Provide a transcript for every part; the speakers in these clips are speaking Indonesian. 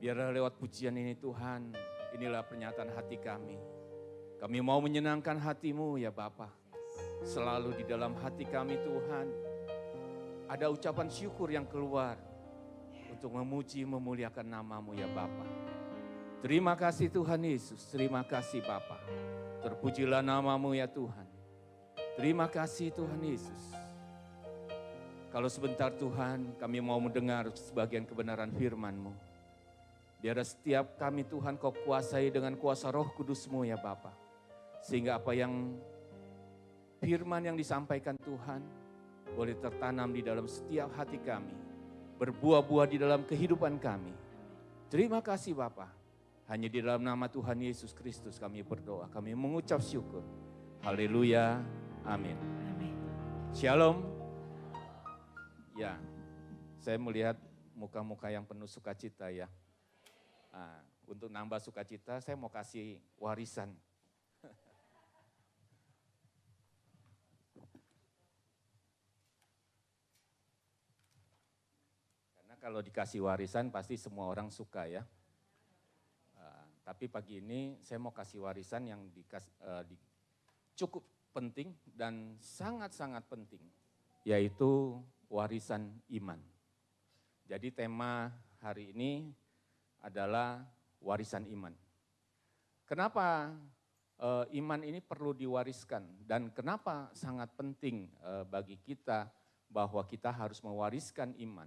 Biarlah lewat pujian ini Tuhan, inilah pernyataan hati kami. Kami mau menyenangkan hati-Mu ya Bapa. Selalu di dalam hati kami Tuhan, ada ucapan syukur yang keluar untuk memuji, memuliakan nama-Mu ya Bapa. Terima kasih Tuhan Yesus, terima kasih Bapa. Terpujilah nama-Mu ya Tuhan. Terima kasih Tuhan Yesus. Kalau sebentar Tuhan, kami mau mendengar sebagian kebenaran firman-Mu. Biar setiap kami Tuhan Kau kuasai dengan kuasa Roh Kudus-Mu ya Bapa. Sehingga apa yang firman yang disampaikan Tuhan boleh tertanam di dalam setiap hati kami. Berbuah-buah di dalam kehidupan kami. Terima kasih Bapa. Hanya di dalam nama Tuhan Yesus Kristus kami berdoa. Kami mengucap syukur. Haleluya. Amin. Shalom. Ya, saya melihat muka-muka yang penuh sukacita ya. Nah, untuk nambah sukacita saya mau kasih warisan. Karena kalau dikasih warisan pasti semua orang suka ya. Tapi pagi ini saya mau kasih warisan yang cukup penting dan sangat-sangat penting, yaitu warisan iman. Jadi tema hari ini adalah warisan iman. Kenapa iman ini perlu diwariskan dan kenapa sangat penting bagi kita bahwa kita harus mewariskan iman?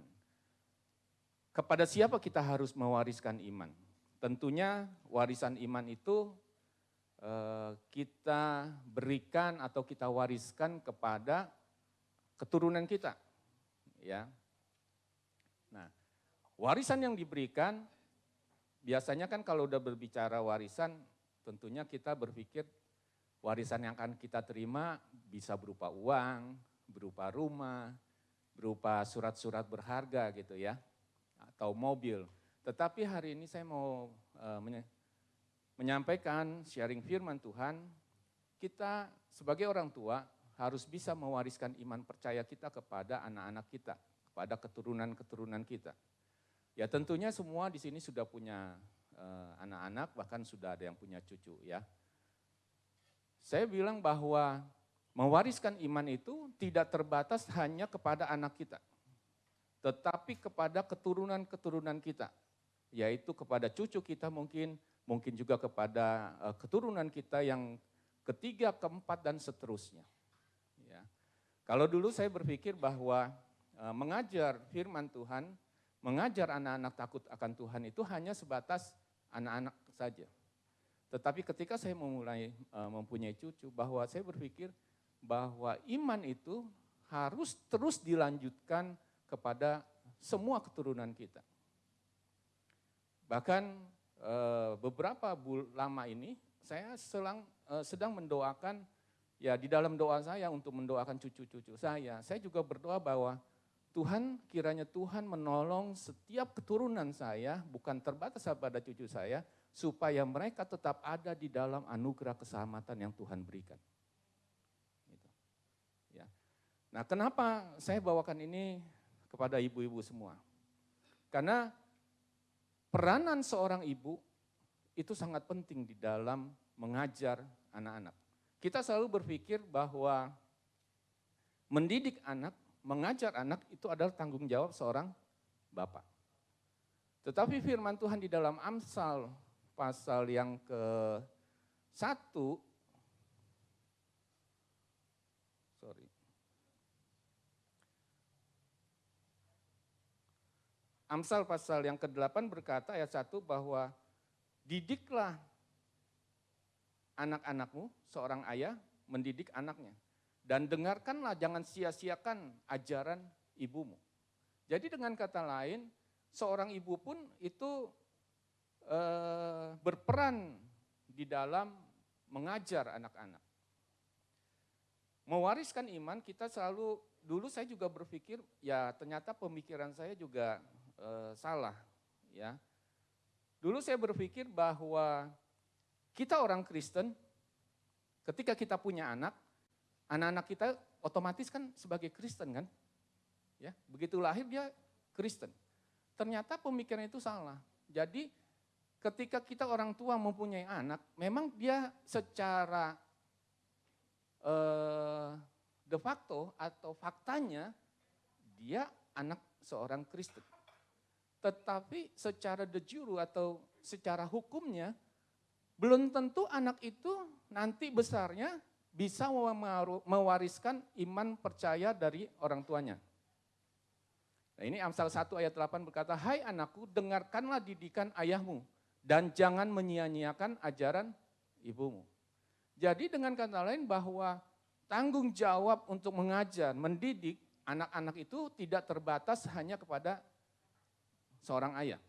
Kepada siapa kita harus mewariskan iman? Tentunya warisan iman itu kita berikan atau kita wariskan kepada keturunan kita. Ya. Nah, warisan yang diberikan biasanya kan kalau udah berbicara warisan, tentunya kita berpikir warisan yang akan kita terima bisa berupa uang, berupa rumah, berupa surat-surat berharga gitu ya, atau mobil. Tetapi hari ini saya mau menyampaikan sharing firman Tuhan, kita sebagai orang tua harus bisa mewariskan iman percaya kita kepada anak-anak kita, kepada keturunan-keturunan kita. Ya tentunya semua di sini sudah punya anak-anak, bahkan sudah ada yang punya cucu ya. Saya bilang bahwa mewariskan iman itu tidak terbatas hanya kepada anak kita, tetapi kepada keturunan-keturunan kita. Yaitu kepada cucu kita mungkin juga kepada keturunan kita yang ketiga, keempat, dan seterusnya. Ya. Kalau dulu saya berpikir bahwa mengajar firman Tuhan, mengajar anak-anak takut akan Tuhan itu hanya sebatas anak-anak saja. Tetapi ketika saya memulai mempunyai cucu, bahwa saya berpikir bahwa iman itu harus terus dilanjutkan kepada semua keturunan kita. Bahkan beberapa lama ini saya sedang mendoakan, ya di dalam doa saya untuk mendoakan cucu-cucu saya juga berdoa bahwa Tuhan, kiranya Tuhan menolong setiap keturunan saya, bukan terbatas pada cucu saya, supaya mereka tetap ada di dalam anugerah keselamatan yang Tuhan berikan. Gitu. Ya. Nah, kenapa saya bawakan ini kepada ibu-ibu semua? Karena peranan seorang ibu itu sangat penting di dalam mengajar anak-anak. Kita selalu berpikir bahwa mendidik anak, mengajar anak itu adalah tanggung jawab seorang bapak. Tetapi firman Tuhan di dalam Amsal pasal yang ke-1, Amsal pasal yang ke-8 berkata ayat 1 bahwa didiklah anak-anakmu, seorang ayah mendidik anaknya. Dan dengarkanlah, jangan sia-siakan ajaran ibumu. Jadi dengan kata lain, seorang ibu pun itu berperan di dalam mengajar anak-anak. Mewariskan iman kita selalu, dulu saya juga berpikir, ya ternyata pemikiran saya juga salah. Ya. Dulu saya berpikir bahwa kita orang Kristen, ketika kita punya anak-anak kita otomatis kan sebagai Kristen kan. Ya, begitu lahir dia Kristen. Ternyata pemikiran itu salah. Jadi ketika kita orang tua mempunyai anak, memang dia secara de facto atau faktanya dia anak seorang Kristen. Tetapi secara de jure atau secara hukumnya, belum tentu anak itu nanti besarnya bisa mewariskan iman percaya dari orang tuanya. Nah, ini Amsal 1 ayat 8 berkata, "Hai anakku, dengarkanlah didikan ayahmu dan jangan menyia-nyiakan ajaran ibumu." Jadi dengan kata lain bahwa tanggung jawab untuk mengajar, mendidik anak-anak itu tidak terbatas hanya kepada seorang ayah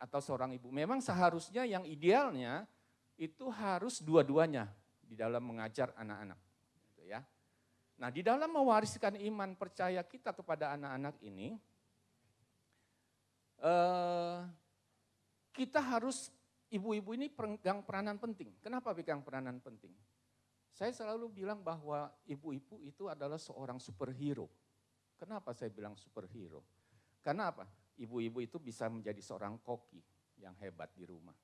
atau seorang ibu. Memang seharusnya yang idealnya itu harus dua-duanya di dalam mengajar anak-anak. Gitu ya. Nah, di dalam mewariskan iman percaya kita kepada anak-anak ini, kita harus, ibu-ibu ini pegang peranan penting. Kenapa pegang peranan penting? Saya selalu bilang bahwa ibu-ibu itu adalah seorang superhero. Kenapa saya bilang superhero? Karena apa? Ibu-ibu itu bisa menjadi seorang koki yang hebat di rumah.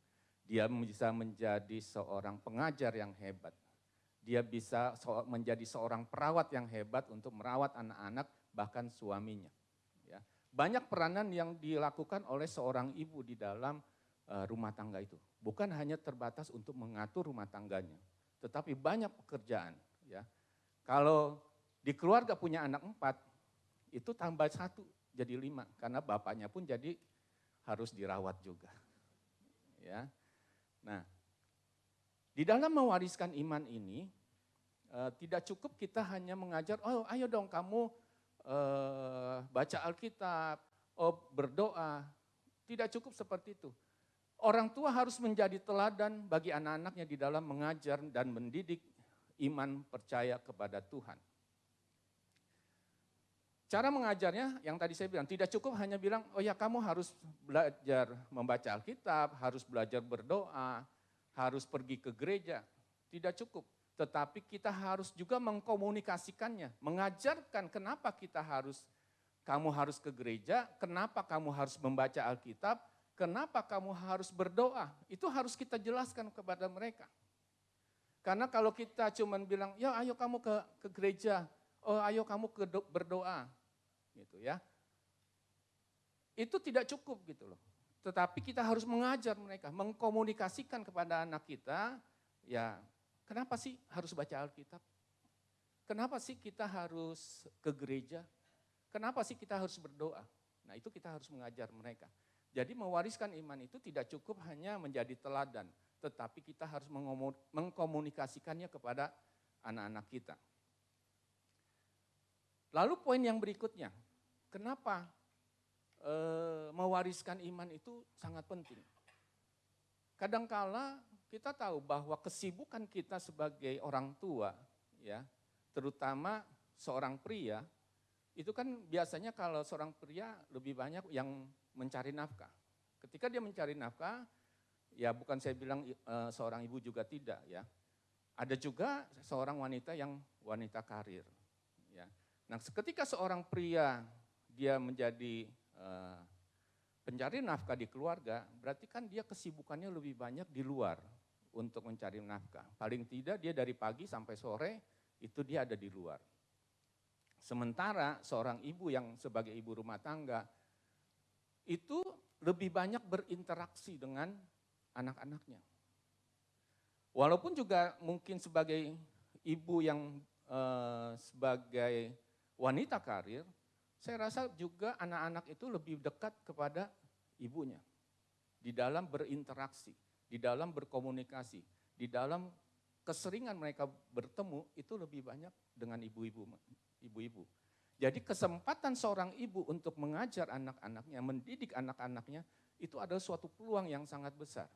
Dia bisa menjadi seorang pengajar yang hebat. Dia bisa menjadi seorang perawat yang hebat untuk merawat anak-anak, bahkan suaminya. Ya. Banyak peranan yang dilakukan oleh seorang ibu di dalam rumah tangga itu. Bukan hanya terbatas untuk mengatur rumah tangganya, tetapi banyak pekerjaan. Ya. Kalau di keluarga punya anak 4, itu tambah 1 jadi 5, karena bapaknya pun jadi harus dirawat juga. Ya. Nah, di dalam mewariskan iman ini, tidak cukup kita hanya mengajar, oh ayo dong kamu baca Alkitab, oh berdoa. Tidak cukup seperti itu. Orang tua harus menjadi teladan bagi anak-anaknya di dalam mengajar dan mendidik iman percaya kepada Tuhan. Cara mengajarnya yang tadi saya bilang, tidak cukup hanya bilang, oh ya kamu harus belajar membaca Alkitab, harus belajar berdoa, harus pergi ke gereja. Tidak cukup, tetapi kita harus juga mengkomunikasikannya, mengajarkan kenapa kamu harus ke gereja, kenapa kamu harus membaca Alkitab, kenapa kamu harus berdoa. Itu harus kita jelaskan kepada mereka. Karena kalau kita cuma bilang, ya ayo kamu ke gereja, oh ayo kamu berdoa, gitu ya. Itu tidak cukup gitu loh. Tetapi kita harus mengajar mereka, mengkomunikasikan kepada anak kita, ya kenapa sih harus baca Alkitab? Kenapa sih kita harus ke gereja? Kenapa sih kita harus berdoa? Nah itu kita harus mengajar mereka. Jadi mewariskan iman itu tidak cukup hanya menjadi teladan, tetapi kita harus mengkomunikasikannya kepada anak-anak kita. Lalu poin yang berikutnya, kenapa mewariskan iman itu sangat penting? Kadangkala kita tahu bahwa kesibukan kita sebagai orang tua, ya, terutama seorang pria, itu kan biasanya kalau seorang pria lebih banyak yang mencari nafkah. Ketika dia mencari nafkah, ya bukan saya bilang seorang ibu juga tidak, ya. Ada juga seorang wanita yang wanita karir, ya. Nah, ketika seorang pria dia menjadi pencari nafkah di keluarga, berarti kan dia kesibukannya lebih banyak di luar untuk mencari nafkah. Paling tidak dia dari pagi sampai sore itu dia ada di luar. Sementara seorang ibu yang sebagai ibu rumah tangga itu lebih banyak berinteraksi dengan anak-anaknya. Walaupun juga mungkin sebagai ibu yang sebagai wanita karir, saya rasa juga anak-anak itu lebih dekat kepada ibunya. Di dalam berinteraksi, di dalam berkomunikasi, di dalam keseringan mereka bertemu itu lebih banyak dengan ibu-ibu. Jadi kesempatan seorang ibu untuk mengajar anak-anaknya, mendidik anak-anaknya, itu adalah suatu peluang yang sangat besar.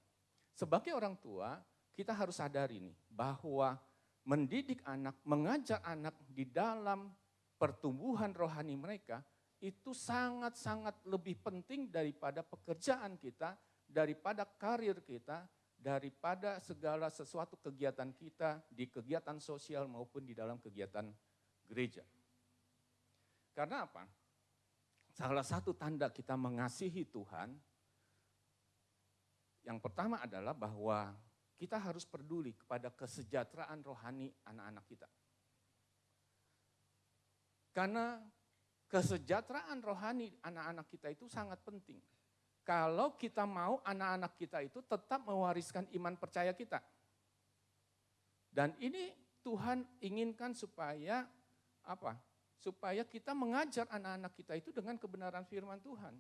Sebagai orang tua, kita harus sadari nih, bahwa mendidik anak, mengajar anak di dalam pertumbuhan rohani mereka, itu sangat-sangat lebih penting daripada pekerjaan kita, daripada karir kita, daripada segala sesuatu kegiatan kita di kegiatan sosial maupun di dalam kegiatan gereja. Karena apa? Salah satu tanda kita mengasihi Tuhan, Yang pertama adalah bahwa kita harus peduli kepada kesejahteraan rohani anak-anak kita. Karena kesejahteraan rohani anak-anak kita itu sangat penting. Kalau kita mau anak-anak kita itu tetap mewariskan iman percaya kita. Dan ini Tuhan inginkan supaya apa? Supaya kita mengajar anak-anak kita itu dengan kebenaran firman Tuhan.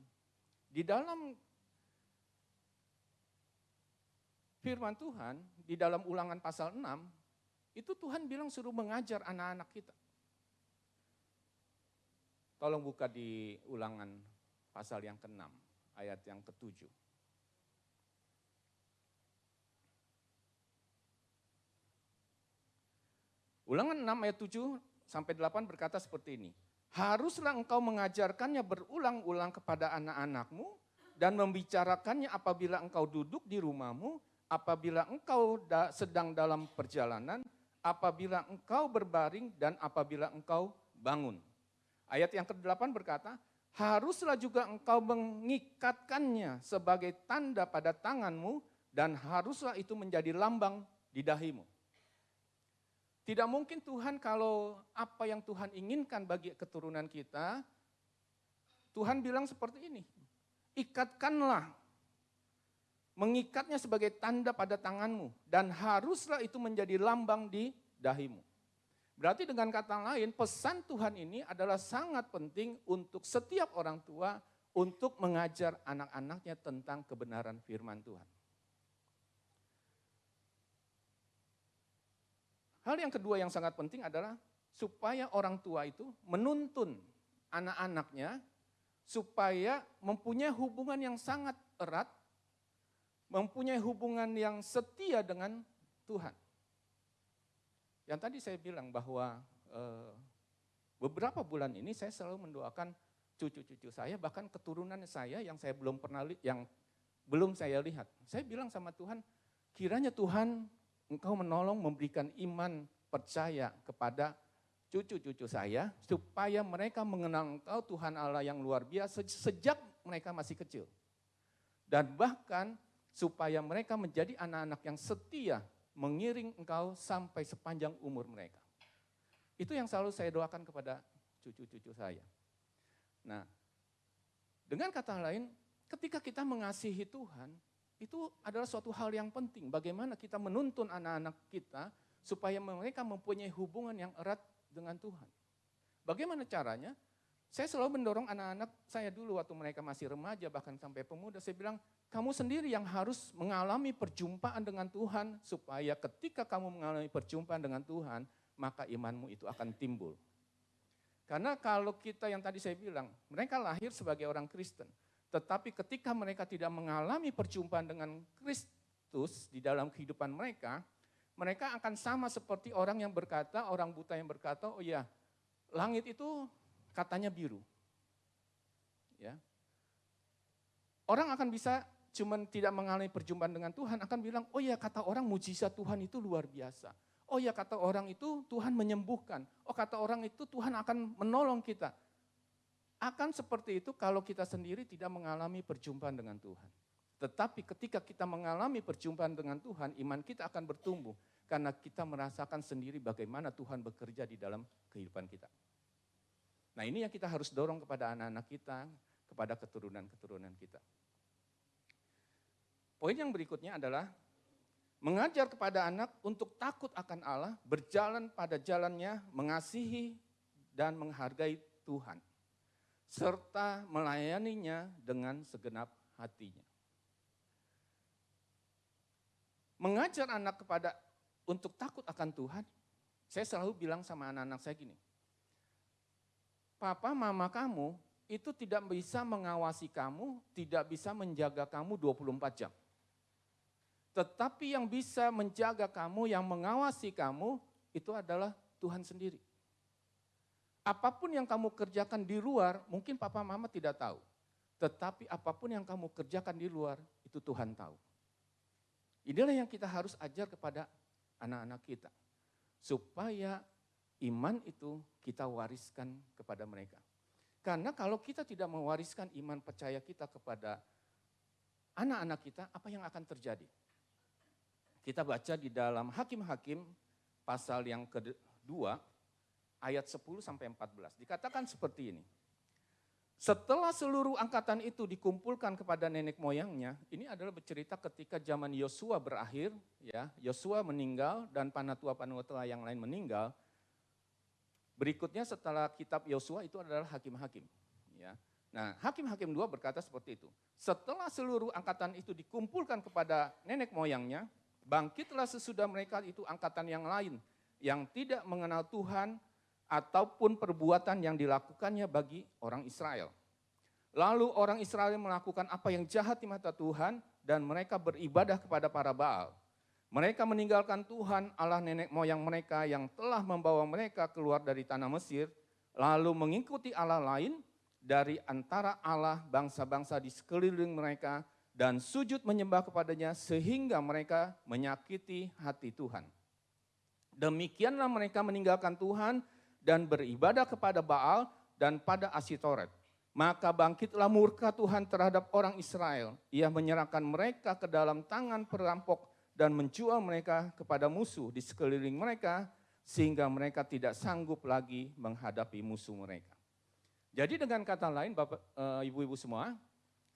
Di dalam firman Tuhan, di dalam Ulangan pasal 6, itu Tuhan bilang suruh mengajar anak-anak kita. Tolong buka di Ulangan pasal yang ke-6, ayat yang ke-7. Ulangan 6 ayat 7 sampai 8 berkata seperti ini. Haruslah engkau mengajarkannya berulang-ulang kepada anak-anakmu dan membicarakannya apabila engkau duduk di rumahmu, apabila engkau sedang dalam perjalanan, apabila engkau berbaring dan apabila engkau bangun. Ayat yang ke-8 berkata, haruslah juga engkau mengikatkannya sebagai tanda pada tanganmu dan haruslah itu menjadi lambang di dahimu. Tidak mungkin Tuhan kalau apa yang Tuhan inginkan bagi keturunan kita, Tuhan bilang seperti ini, ikatkanlah, mengikatnya sebagai tanda pada tanganmu dan haruslah itu menjadi lambang di dahimu. Berarti dengan kata lain, pesan Tuhan ini adalah sangat penting untuk setiap orang tua untuk mengajar anak-anaknya tentang kebenaran firman Tuhan. Hal yang kedua yang sangat penting adalah supaya orang tua itu menuntun anak-anaknya supaya mempunyai hubungan yang sangat erat, mempunyai hubungan yang setia dengan Tuhan. Yang tadi saya bilang bahwa beberapa bulan ini saya selalu mendoakan cucu-cucu saya, bahkan keturunan saya yang saya belum pernah yang belum saya lihat. Saya bilang sama Tuhan, kiranya Tuhan Engkau menolong memberikan iman percaya kepada cucu-cucu saya supaya mereka mengenal Engkau Tuhan Allah yang luar biasa sejak mereka masih kecil. Dan bahkan supaya mereka menjadi anak-anak yang setia mengiring Engkau sampai sepanjang umur mereka. Itu yang selalu saya doakan kepada cucu-cucu saya. Nah, dengan kata lain, ketika kita mengasihi Tuhan, itu adalah suatu hal yang penting. Bagaimana kita menuntun anak-anak kita supaya mereka mempunyai hubungan yang erat dengan Tuhan. Bagaimana caranya? Saya selalu mendorong anak-anak saya dulu waktu mereka masih remaja, bahkan sampai pemuda. Saya bilang, kamu sendiri yang harus mengalami perjumpaan dengan Tuhan supaya ketika kamu mengalami perjumpaan dengan Tuhan, maka imanmu itu akan timbul. Karena kalau kita yang tadi saya bilang, mereka lahir sebagai orang Kristen. Tetapi ketika mereka tidak mengalami perjumpaan dengan Kristus di dalam kehidupan mereka, mereka akan sama seperti orang yang berkata, orang buta yang berkata, oh ya, langit itu katanya biru. Ya. Orang akan bisa cuman tidak mengalami perjumpaan dengan Tuhan, akan bilang, oh ya kata orang mujizat Tuhan itu luar biasa. Oh ya kata orang itu Tuhan menyembuhkan. Oh kata orang itu Tuhan akan menolong kita. Akan seperti itu kalau kita sendiri tidak mengalami perjumpaan dengan Tuhan. Tetapi ketika kita mengalami perjumpaan dengan Tuhan, iman kita akan bertumbuh. Karena kita merasakan sendiri bagaimana Tuhan bekerja di dalam kehidupan kita. Nah ini yang kita harus dorong kepada anak-anak kita, kepada keturunan-keturunan kita. Poin yang berikutnya adalah mengajar kepada anak untuk takut akan Allah, berjalan pada jalannya, mengasihi dan menghargai Tuhan, serta melayaninya dengan segenap hatinya. Mengajar anak untuk takut akan Tuhan, saya selalu bilang sama anak-anak saya gini, papa mama kamu itu tidak bisa mengawasi kamu, tidak bisa menjaga kamu 24 jam. Tetapi yang bisa menjaga kamu, yang mengawasi kamu, itu adalah Tuhan sendiri. Apapun yang kamu kerjakan di luar, mungkin papa mama tidak tahu. Tetapi apapun yang kamu kerjakan di luar, itu Tuhan tahu. Inilah yang kita harus ajar kepada anak-anak kita. Supaya iman itu kita wariskan kepada mereka. Karena kalau kita tidak mewariskan iman percaya kita kepada anak-anak kita, apa yang akan terjadi? Kita baca di dalam Hakim-Hakim pasal yang kedua, ayat 10 sampai 14. Dikatakan seperti ini. Setelah seluruh angkatan itu dikumpulkan kepada nenek moyangnya, ini adalah bercerita ketika zaman Yosua berakhir, ya, Yosua meninggal dan panatua-panatua yang lain meninggal. Berikutnya setelah kitab Yosua itu adalah Hakim-Hakim, ya. Nah, Hakim-Hakim 2 berkata seperti itu. Setelah seluruh angkatan itu dikumpulkan kepada nenek moyangnya, bangkitlah sesudah mereka itu angkatan yang lain yang tidak mengenal Tuhan ataupun perbuatan yang dilakukannya bagi orang Israel. Lalu orang Israel melakukan apa yang jahat di mata Tuhan dan mereka beribadah kepada para Baal. Mereka meninggalkan Tuhan Allah nenek moyang mereka yang telah membawa mereka keluar dari tanah Mesir, lalu mengikuti Allah lain dari antara Allah bangsa-bangsa di sekeliling mereka dan sujud menyembah kepadanya sehingga mereka menyakiti hati Tuhan. Demikianlah mereka meninggalkan Tuhan dan beribadah kepada Baal dan pada Asitoret. Maka bangkitlah murka Tuhan terhadap orang Israel. Ia menyerahkan mereka ke dalam tangan perampok dan menjual mereka kepada musuh di sekeliling mereka, sehingga mereka tidak sanggup lagi menghadapi musuh mereka. Jadi dengan kata lain, Bapak, Ibu-ibu semua,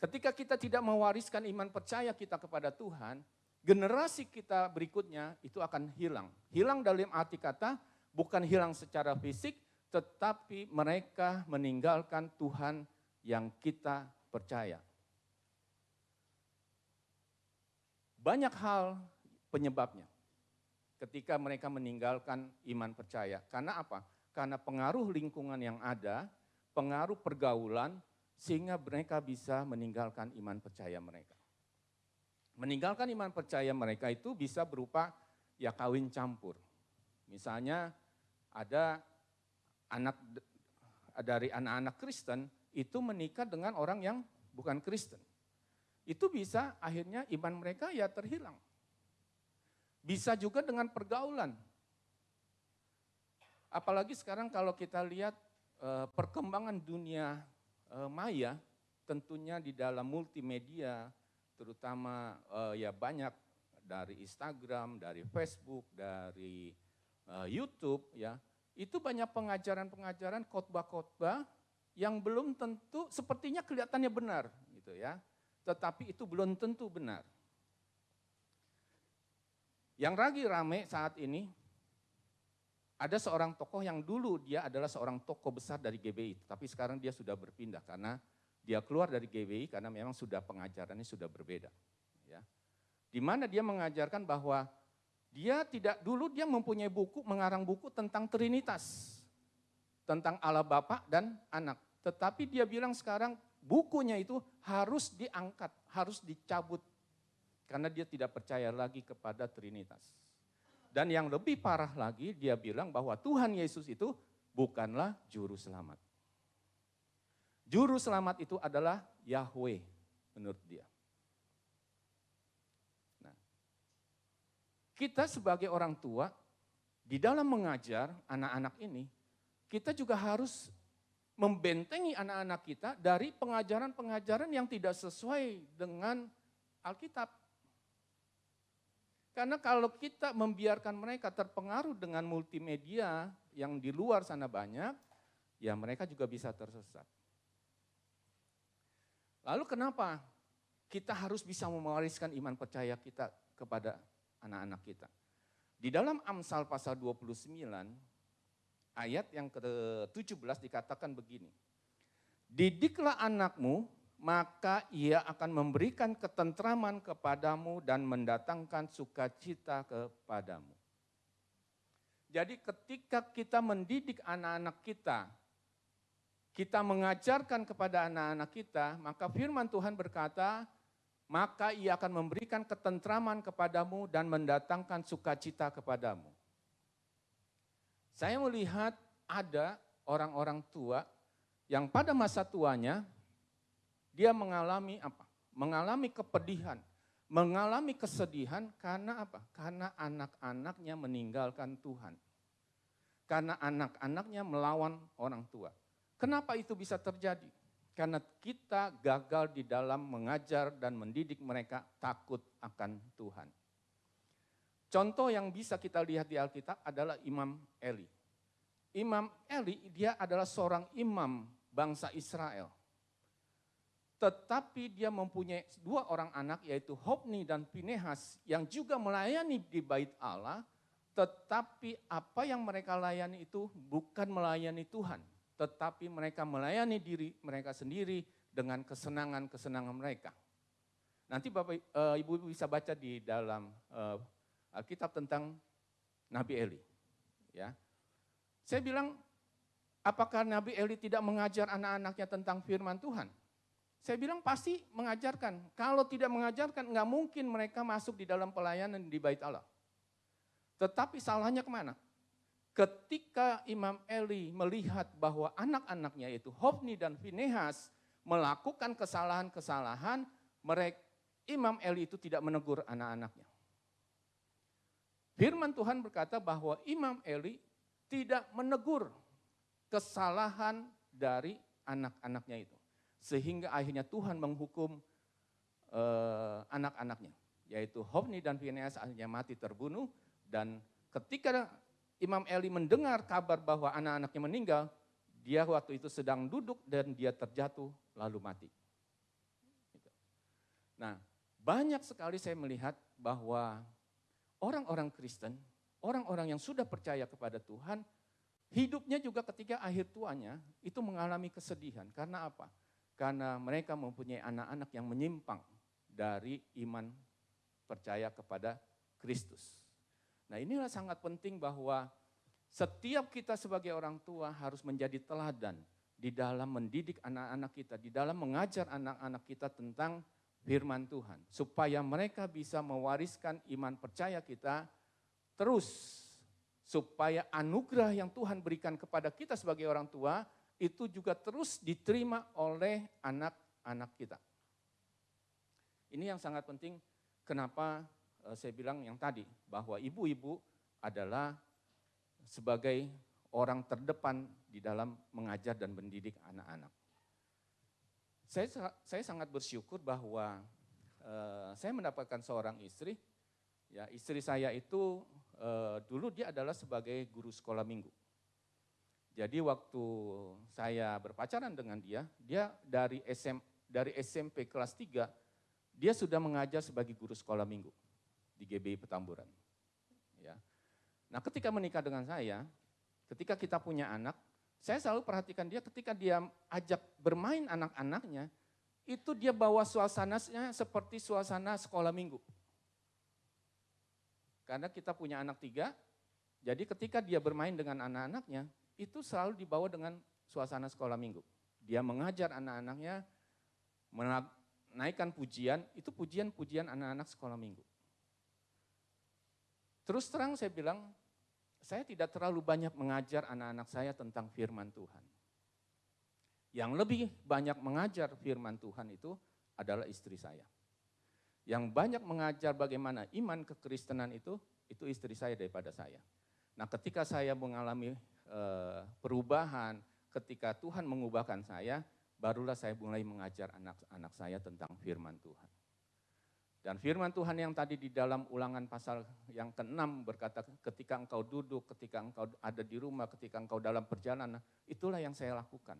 ketika kita tidak mewariskan iman percaya kita kepada Tuhan, generasi kita berikutnya itu akan hilang. Hilang dalam arti kata, bukan hilang secara fisik, tetapi mereka meninggalkan Tuhan yang kita percaya. Banyak hal penyebabnya ketika mereka meninggalkan iman percaya. Karena apa? Karena pengaruh lingkungan yang ada, pengaruh pergaulan, sehingga mereka bisa meninggalkan iman percaya mereka. Meninggalkan iman percaya mereka itu bisa berupa ya kawin campur. Misalnya ada anak dari anak-anak Kristen itu menikah dengan orang yang bukan Kristen. Itu bisa akhirnya iman mereka ya terhilang. Bisa juga dengan pergaulan. Apalagi sekarang kalau kita lihat perkembangan dunia maya, tentunya di dalam multimedia, terutama ya banyak dari Instagram, dari Facebook, dari YouTube, ya, itu banyak pengajaran-pengajaran, khotbah-khotbah yang belum tentu sepertinya kelihatannya benar, gitu ya, tetapi itu belum tentu benar. Yang lagi rame saat ini, ada seorang tokoh yang dulu dia adalah seorang tokoh besar dari GBI, tapi sekarang dia sudah berpindah karena dia keluar dari GBI karena memang sudah pengajarannya sudah berbeda, ya. Di mana dia mengajarkan bahwa dia mempunyai buku, mengarang buku tentang Trinitas, tentang Allah Bapa dan Anak. Tetapi dia bilang sekarang bukunya itu harus diangkat, harus dicabut, karena dia tidak percaya lagi kepada Trinitas. Dan yang lebih parah lagi, dia bilang bahwa Tuhan Yesus itu bukanlah juru selamat. Juru selamat itu adalah Yahweh menurut dia. Kita sebagai orang tua, di dalam mengajar anak-anak ini, kita juga harus membentengi anak-anak kita dari pengajaran-pengajaran yang tidak sesuai dengan Alkitab. Karena kalau kita membiarkan mereka terpengaruh dengan multimedia yang di luar sana banyak, ya mereka juga bisa tersesat. Lalu kenapa kita harus bisa mewariskan iman percaya kita kepada anak-anak kita? Di dalam Amsal pasal 29, ayat yang ke-17 dikatakan begini. Didiklah anakmu, maka ia akan memberikan ketentraman kepadamu dan mendatangkan sukacita kepadamu. Jadi ketika kita mendidik anak-anak kita mengajarkan kepada anak-anak kita, maka firman Tuhan berkata, maka ia akan memberikan ketentraman kepadamu dan mendatangkan sukacita kepadamu. Saya melihat ada orang-orang tua yang pada masa tuanya dia mengalami apa? Mengalami kepedihan, mengalami kesedihan karena apa? Karena anak-anaknya meninggalkan Tuhan. Karena anak-anaknya melawan orang tua. Kenapa itu bisa terjadi? karena kita gagal di dalam mengajar dan mendidik mereka takut akan Tuhan. Contoh yang bisa kita lihat di Alkitab adalah Imam Eli. Imam Eli dia adalah seorang imam bangsa Israel. Tetapi dia mempunyai 2 orang anak yaitu Hofni dan Pinehas yang juga melayani di bait Allah. Tetapi apa yang mereka layani itu bukan melayani Tuhan. Tetapi mereka melayani diri mereka sendiri dengan kesenangan-kesenangan mereka. Nanti Bapak Ibu bisa baca di dalam Alkitab tentang Nabi Eli. Ya. Saya bilang, apakah Nabi Eli tidak mengajar anak-anaknya tentang firman Tuhan? Saya bilang pasti mengajarkan. Kalau tidak mengajarkan, nggak mungkin mereka masuk di dalam pelayanan di bait Allah. Tetapi salahnya kemana? Ketika Imam Eli melihat bahwa anak-anaknya yaitu Hofni dan Finehas melakukan kesalahan-kesalahan, Imam Eli itu tidak menegur anak-anaknya. Firman Tuhan berkata bahwa Imam Eli tidak menegur kesalahan dari anak-anaknya itu. Sehingga akhirnya Tuhan menghukum anak-anaknya. Yaitu Hofni dan Finehas akhirnya mati terbunuh. Dan ketika Imam Eli mendengar kabar bahwa anak-anaknya meninggal, dia waktu itu sedang duduk dan dia terjatuh lalu mati. Nah, banyak sekali saya melihat bahwa orang-orang Kristen, orang-orang yang sudah percaya kepada Tuhan, hidupnya juga ketika akhir tuanya itu mengalami kesedihan. Karena apa? Karena mereka mempunyai anak-anak yang menyimpang dari iman percaya kepada Kristus. Nah, inilah sangat penting bahwa setiap kita sebagai orang tua harus menjadi teladan di dalam mendidik anak-anak kita, di dalam mengajar anak-anak kita tentang firman Tuhan. Supaya mereka bisa mewariskan iman percaya kita terus. Supaya anugerah yang Tuhan berikan kepada kita sebagai orang tua itu juga terus diterima oleh anak-anak kita. Ini yang sangat penting kenapa saya bilang yang tadi, bahwa ibu-ibu adalah sebagai orang terdepan di dalam mengajar dan mendidik anak-anak. Saya sangat bersyukur bahwa saya mendapatkan seorang istri. Ya, istri saya itu dulu dia adalah sebagai guru sekolah minggu. Jadi waktu saya berpacaran dengan dia dari SMP kelas 3, dia sudah mengajar sebagai guru sekolah minggu di GBI Petamburan. Ya. Nah, ketika menikah dengan saya, ketika kita punya anak, saya selalu perhatikan dia ketika dia ajak bermain anak-anaknya, itu dia bawa suasananya seperti suasana sekolah minggu. Karena kita punya anak 3, jadi ketika dia bermain dengan anak-anaknya, itu selalu dibawa dengan suasana sekolah minggu. Dia mengajar anak-anaknya, menaikkan pujian, itu pujian-pujian anak-anak sekolah minggu. Terus terang saya bilang, saya tidak terlalu banyak mengajar anak-anak saya tentang firman Tuhan. Yang lebih banyak mengajar firman Tuhan itu adalah istri saya. Yang banyak mengajar bagaimana iman kekristenan itu istri saya daripada saya. Nah, ketika saya mengalami perubahan, ketika Tuhan mengubahkan saya, barulah saya mulai mengajar anak-anak saya tentang firman Tuhan. Dan firman Tuhan yang tadi di dalam Ulangan pasal yang ke-6 berkata, ketika engkau duduk, ketika engkau ada di rumah, ketika engkau dalam perjalanan, itulah yang saya lakukan.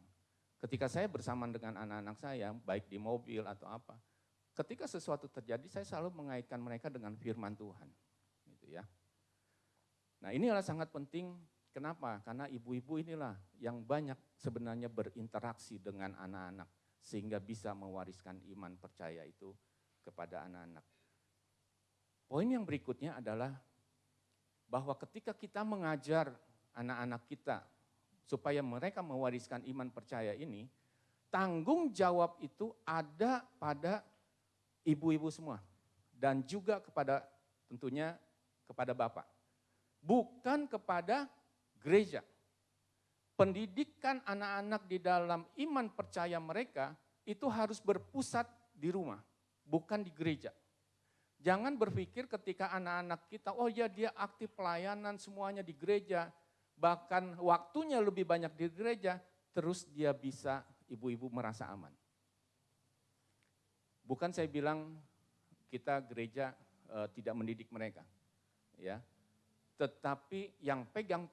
Ketika saya bersama dengan anak-anak saya, baik di mobil atau apa, ketika sesuatu terjadi, saya selalu mengaitkan mereka dengan firman Tuhan. Gitu ya. Nah, inilah sangat penting. Kenapa? Karena ibu-ibu inilah yang banyak sebenarnya berinteraksi dengan anak-anak, sehingga bisa mewariskan iman percaya itu kepada anak-anak. Poin yang berikutnya adalah bahwa ketika kita mengajar anak-anak kita supaya mereka mewariskan iman percaya ini, tanggung jawab itu ada pada ibu-ibu semua dan juga kepada tentunya kepada bapak. Bukan kepada gereja. Pendidikan anak-anak di dalam iman percaya mereka itu harus berpusat di rumah, bukan di gereja. Jangan berpikir ketika anak-anak kita, oh ya dia aktif pelayanan semuanya di gereja, bahkan waktunya lebih banyak di gereja, terus dia bisa ibu-ibu merasa aman. Bukan saya bilang kita gereja tidak mendidik mereka, ya. Tetapi yang pegang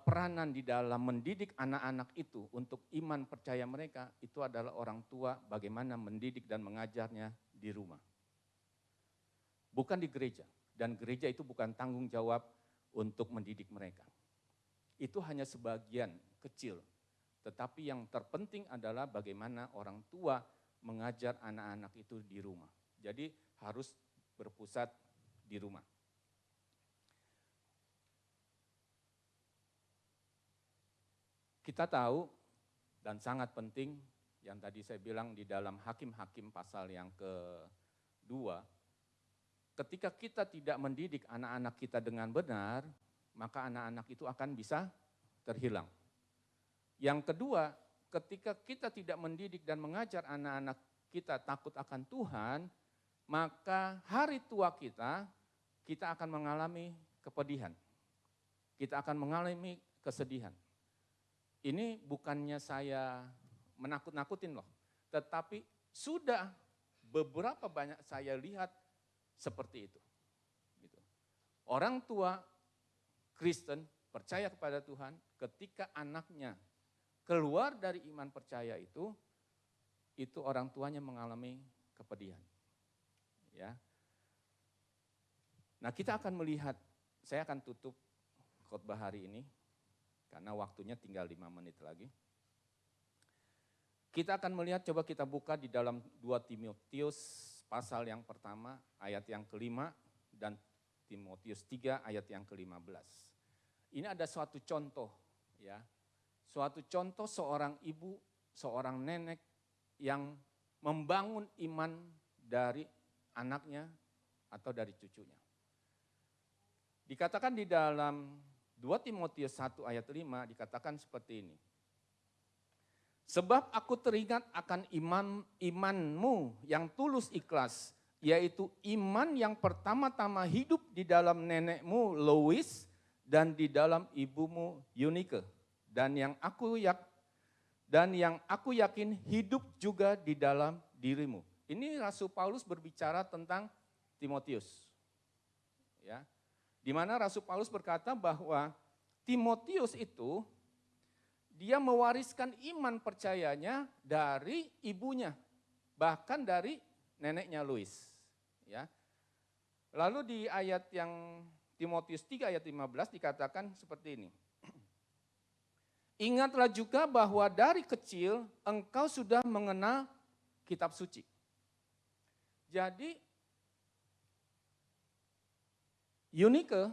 peranan di dalam mendidik anak-anak itu untuk iman percaya mereka itu adalah orang tua, bagaimana mendidik dan mengajarnya di rumah. Bukan di gereja, dan gereja itu bukan tanggung jawab untuk mendidik mereka. Itu hanya sebagian kecil, tetapi yang terpenting adalah bagaimana orang tua mengajar anak-anak itu di rumah. Jadi harus berpusat di rumah. Kita tahu dan sangat penting yang tadi saya bilang di dalam Hakim-Hakim pasal yang kedua, ketika kita tidak mendidik anak-anak kita dengan benar, maka anak-anak itu akan bisa terhilang. Yang kedua, ketika kita tidak mendidik dan mengajar anak-anak kita takut akan Tuhan, maka hari tua kita akan mengalami kepedihan. Kita akan mengalami kesedihan. Ini bukannya saya menakut-nakutin loh, tetapi sudah beberapa banyak saya lihat seperti itu. Gitu. Orang tua Kristen percaya kepada Tuhan, ketika anaknya keluar dari iman percaya itu orang tuanya mengalami kepedihan. Ya. Nah, kita akan melihat, saya akan tutup khotbah hari ini karena waktunya tinggal 5 menit lagi. Kita akan melihat, coba kita buka di dalam 2 Timotius pasal yang pertama ayat yang ke-5 dan Timotius 3 ayat yang ke-15. Ini ada suatu contoh, ya. Suatu contoh seorang ibu, seorang nenek yang membangun iman dari anaknya atau dari cucunya. Dikatakan di dalam 2 Timotius 1 ayat 5 dikatakan seperti ini. Sebab aku teringat akan imanmu yang tulus ikhlas, yaitu iman yang pertama-tama hidup di dalam nenekmu Lois dan di dalam ibumu Eunike, dan yang aku yakin hidup juga di dalam dirimu. Ini Rasul Paulus berbicara tentang Timotius. Ya. Di mana Rasul Paulus berkata bahwa Timotius itu dia mewariskan iman percayanya dari ibunya, bahkan dari neneknya Lois. Ya. Lalu di ayat yang Timotius 3 ayat 15 dikatakan seperti ini. Ingatlah juga bahwa dari kecil engkau sudah mengenal kitab suci. Jadi Eunike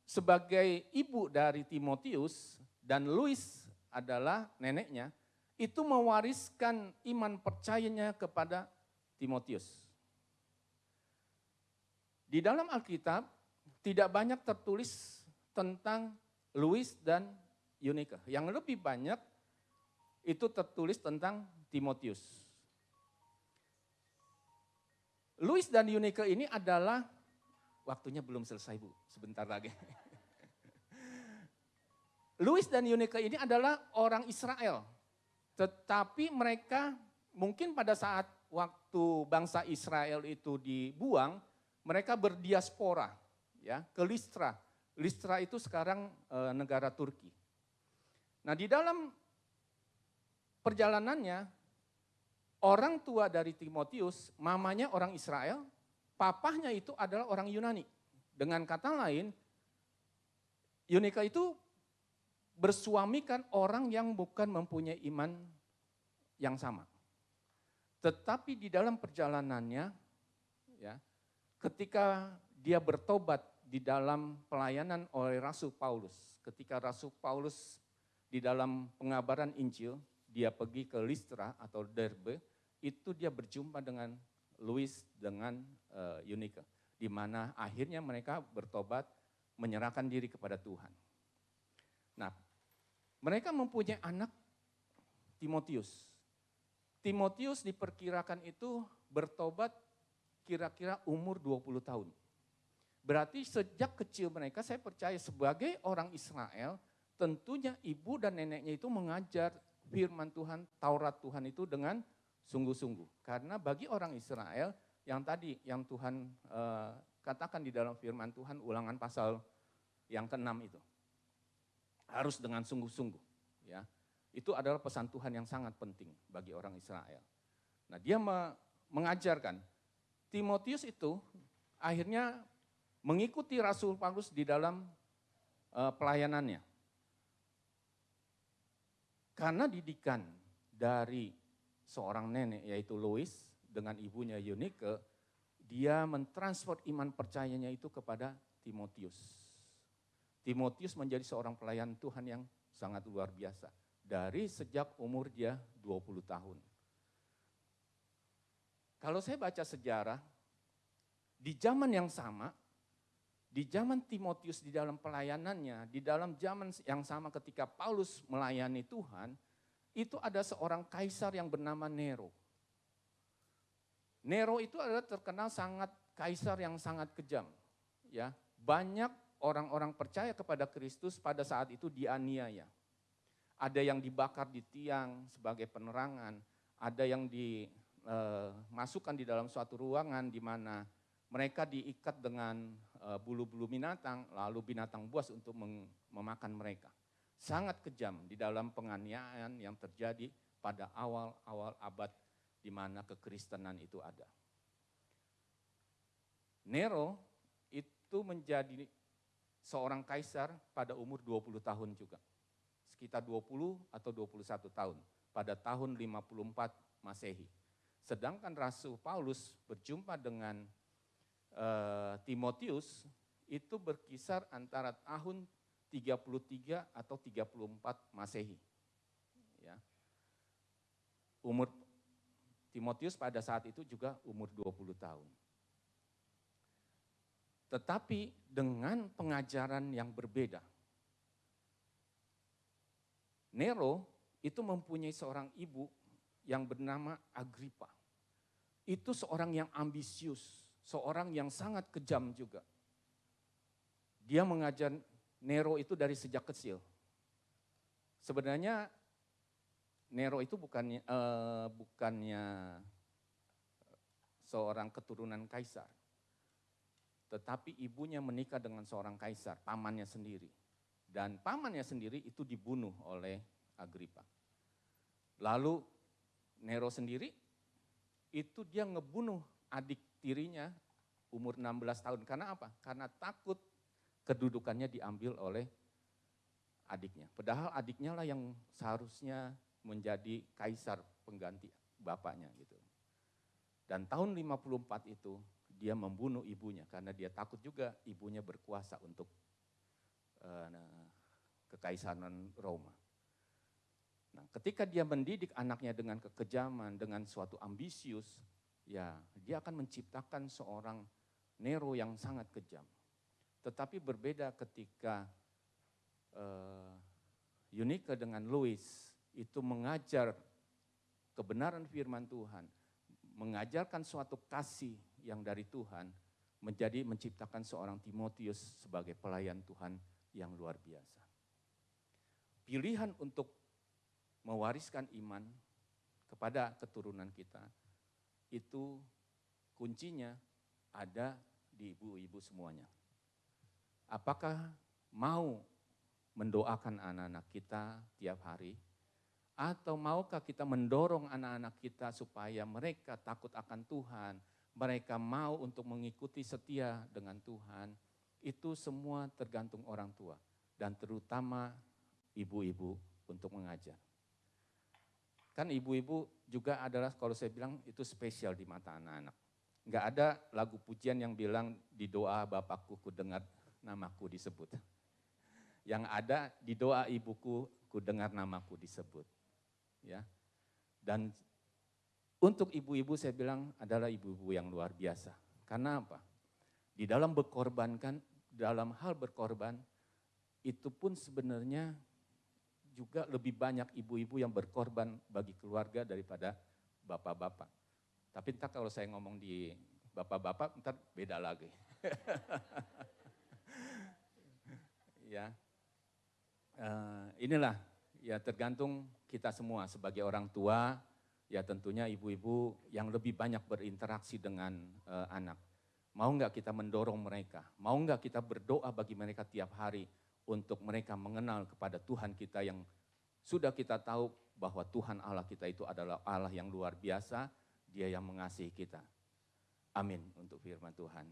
sebagai ibu dari Timotius dan Lois adalah neneknya, itu mewariskan iman percayanya kepada Timotius. Di dalam Alkitab tidak banyak tertulis tentang Lois dan Eunike. Yang lebih banyak itu tertulis tentang Timotius. Lois dan Eunike ini adalah, waktunya belum selesai Bu, sebentar lagi. Lois dan Eunike ini adalah orang Israel, tetapi mereka mungkin pada saat waktu bangsa Israel itu dibuang, mereka berdiaspora ya, ke Listra. Listra itu sekarang negara Turki. Nah, di dalam perjalanannya, orang tua dari Timotius, mamanya orang Israel, papahnya itu adalah orang Yunani. Dengan kata lain, Eunike itu bersuamikan orang yang bukan mempunyai iman yang sama. Tetapi di dalam perjalanannya, ya, ketika dia bertobat di dalam pelayanan oleh Rasul Paulus, ketika Rasul Paulus di dalam pengabaran Injil, dia pergi ke Listra atau Derbe, itu dia berjumpa dengan Lois dengan Eunike, di mana akhirnya mereka bertobat, menyerahkan diri kepada Tuhan. Nah, mereka mempunyai anak Timotius. Timotius diperkirakan itu bertobat kira-kira umur 20 tahun. Berarti sejak kecil mereka, saya percaya sebagai orang Israel, tentunya ibu dan neneknya itu mengajar firman Tuhan, Taurat Tuhan itu dengan sungguh-sungguh. Karena bagi orang Israel yang tadi yang Tuhan katakan di dalam firman Tuhan, Ulangan pasal yang ke-6 itu. Harus dengan sungguh-sungguh, ya. Itu adalah pesan Tuhan yang sangat penting bagi orang Israel. Nah, dia mengajarkan Timotius itu akhirnya mengikuti Rasul Paulus di dalam pelayanannya. Karena didikan dari seorang nenek yaitu Lois dengan ibunya Eunike, dia mentransfer iman percayanya itu kepada Timotius. Timotius menjadi seorang pelayan Tuhan yang sangat luar biasa. Dari sejak umur dia 20 tahun. Kalau saya baca sejarah, di zaman yang sama, di zaman Timotius di dalam pelayanannya, di dalam zaman yang sama ketika Paulus melayani Tuhan, itu ada seorang kaisar yang bernama Nero. Nero itu adalah terkenal kaisar yang sangat kejam. Ya, banyak orang-orang percaya kepada Kristus pada saat itu dianiaya. Ada yang dibakar di tiang sebagai penerangan, ada yang dimasukkan di dalam suatu ruangan di mana mereka diikat dengan bulu-bulu binatang, lalu binatang buas untuk memakan mereka. Sangat kejam di dalam penganiayaan yang terjadi pada awal-awal abad di mana kekristenan itu ada. Nero itu menjadi seorang kaisar pada umur 20 tahun juga. Sekitar 20 atau 21 tahun pada tahun 54 Masehi. Sedangkan Rasul Paulus berjumpa dengan Timotius itu berkisar antara tahun 33 atau 34 Masehi. Ya. Umur Timotius pada saat itu juga umur 20 tahun. Tetapi dengan pengajaran yang berbeda. Nero itu mempunyai seorang ibu yang bernama Agripa. Itu seorang yang ambisius, seorang yang sangat kejam juga. Dia mengajar Nero itu dari sejak kecil. Sebenarnya Nero itu bukannya seorang keturunan kaisar. Tetapi ibunya menikah dengan seorang kaisar, pamannya sendiri. Dan pamannya sendiri itu dibunuh oleh Agripa. Lalu Nero sendiri itu dia ngebunuh adik tirinya umur 16 tahun. Karena apa? Karena takut kedudukannya diambil oleh adiknya. Padahal adiknya lah yang seharusnya menjadi kaisar pengganti bapaknya gitu. Dan tahun 54 itu dia membunuh ibunya karena dia takut juga ibunya berkuasa untuk kekaisaran Roma. Nah, ketika dia mendidik anaknya dengan kekejaman, dengan suatu ambisius, ya dia akan menciptakan seorang Nero yang sangat kejam. Tetapi berbeda ketika Eunike dengan Lois itu mengajar kebenaran firman Tuhan, mengajarkan suatu kasih yang dari Tuhan, menjadi menciptakan seorang Timotius sebagai pelayan Tuhan yang luar biasa. Pilihan untuk mewariskan iman kepada keturunan kita, itu kuncinya ada di ibu-ibu semuanya. Apakah mau mendoakan anak-anak kita tiap hari? Atau maukah kita mendorong anak-anak kita supaya mereka takut akan Tuhan, mereka mau untuk mengikuti setia dengan Tuhan? Itu semua tergantung orang tua dan terutama ibu-ibu untuk mengajar. Kan ibu-ibu juga adalah kalau saya bilang itu spesial di mata anak-anak. Enggak ada lagu pujian yang bilang di doa Bapakku ku dengar namaku disebut. Yang ada di doa ibuku ku dengar namaku disebut. Ya. Dan untuk ibu-ibu saya bilang adalah ibu-ibu yang luar biasa. Karena apa? Di dalam berkorbankan, dalam hal berkorban, itu pun sebenarnya juga lebih banyak ibu-ibu yang berkorban bagi keluarga daripada bapak-bapak. Tapi entar kalau saya ngomong di bapak-bapak, entar beda lagi. Ya, inilah ya tergantung kita semua sebagai orang tua, ya tentunya ibu-ibu yang lebih banyak berinteraksi dengan anak. Mau nggak kita mendorong mereka? Mau nggak kita berdoa bagi mereka tiap hari untuk mereka mengenal kepada Tuhan kita yang sudah kita tahu bahwa Tuhan Allah kita itu adalah Allah yang luar biasa, Dia yang mengasihi kita. Amin untuk firman Tuhan.